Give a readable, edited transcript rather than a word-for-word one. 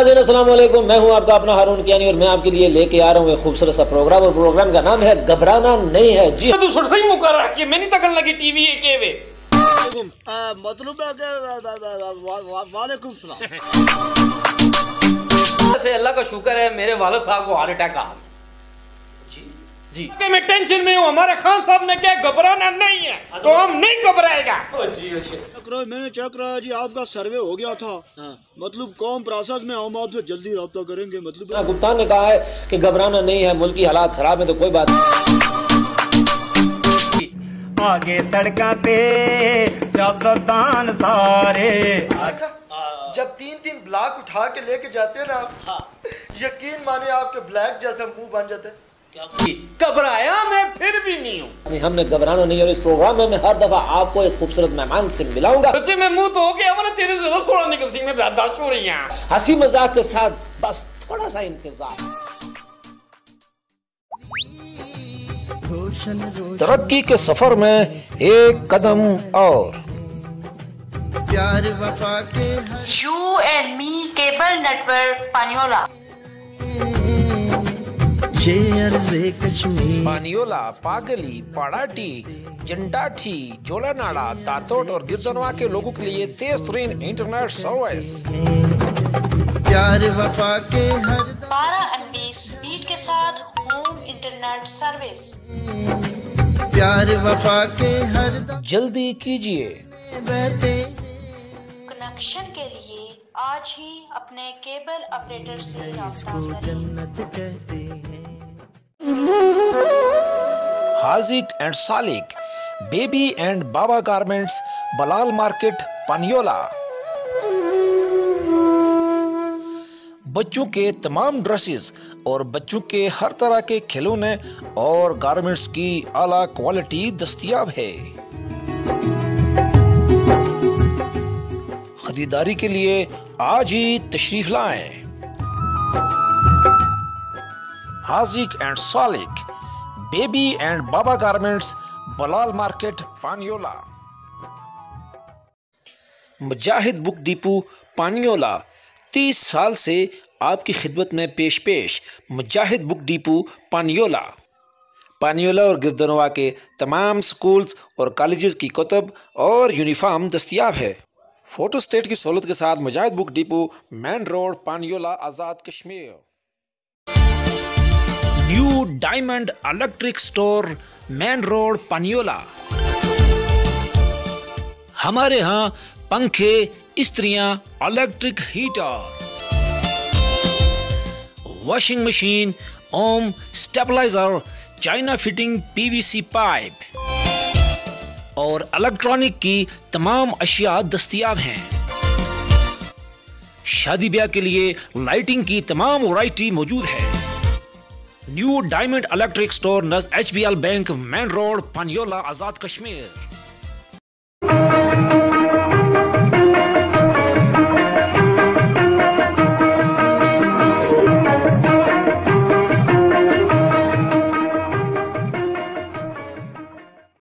नाज़रीन अस्सलाम वालेकुम, मैं हूं आपका अपना हारून कियानी और मैं आपके लिए लेके आ रहा हूं एक खूबसूरत सा प्रोग्राम और प्रोग्राम का नाम है घबराना नहीं है। जी तू सुन सही मुकर रहा कि मैंने तकन लगी टीवी के वे मतलब है कि वालेकुम सलाम। से अल्लाह का शुक्र है मेरे वालिद साहब को हार्ट अटैक आ जी मैं टेंशन में हूँ। हमारे खान साहब ने क्या घबराना नहीं है तो हम नहीं घबराएगा। मैंने चेक कराया जी, आपका सर्वे हो गया था। मतलब कौन प्रोसेस में, हम आपसे जल्दी रब्ता करेंगे। मतलब गुप्ता ने कहा है कि घबराना नहीं है, मुल्क की हालात खराब है तो कोई बात आगे सड़का पे सियासतदान सारे। जब 3-3 ब्लॉक उठा के लेके जाते हैं ना आप, यकीन माने आपके ब्लैक जैसा मुंह बन जाता है। घबराया मैं फिर भी नहीं हूँ। हमने घबराना नहीं है और इस प्रोग्राम में मैं हर दफा आपको एक खूबसूरत मेहमान से मिलाऊंगा। बच्चे मैं मुंह तो हो गया, वरना तेरे से ज्यादा सोना निकल सी में बर्दाश्त हो रही है। हंसी मजाक के साथ बस थोड़ा सा इंतजार। तरक्की के सफर में एक कदम और। प्यार वफा के you and me cable network Paniola. Paniola, पागली, पाड़ाटी, जंडाठी, जोलानाड़ा, तातोट और गिरदनवा के लोगों के लिए तेज तरीन इंटरनेट सर्विस। प्यार वफा के हर 12 MB स्पीड के साथ होम इंटरनेट सर्विस। प्यार वफा के हर जल्दी कीजिए। कनेक्शन के लिए आज ही अपने केबल ऑपरेटर से राब्ता करें। Hazik and Salik, baby and Baba garments, Bilal market, Paniola. बच्चों के तमाम ड्रेसेस और बच्चों के हर तरह के खिलौने और गारमेंट्स की आला क्वालिटी दस्तयाब है। खरीदारी के लिए आज ही तशरीफ लाएं। Hazik and Salik, baby and Baba garments, Bilal market, Paniola. Mujahid book depot, Paniola 30 साल से आपकी खिदमत में पेश मुजाहिद बुक डिपो, पानियोला। पानियोला और गिरदनवा के तमाम स्कूल्स और कॉलेजेस की कुतुब और यूनिफॉर्म दस्तयाब है। फोटो स्टेट की सहूलत के साथ Mujahid book depot, main road, Paniola, Azad Kashmir. New diamond electric store, main road, Paniola. हमारे यहाँ पंखे, इस्त्रियां, इलेक्ट्रिक हीटर, वॉशिंग मशीन, ओम, stabiliser, China fitting PVC pipe और इलेक्ट्रॉनिक की तमाम अशिया दस्तयाब हैं। शादी ब्याह के लिए लाइटिंग की तमाम वैरायटी मौजूद है। न्यू डायमंड इलेक्ट्रिक स्टोर नज़दीक HBL bank, main road, Paniola, Azad Kashmir.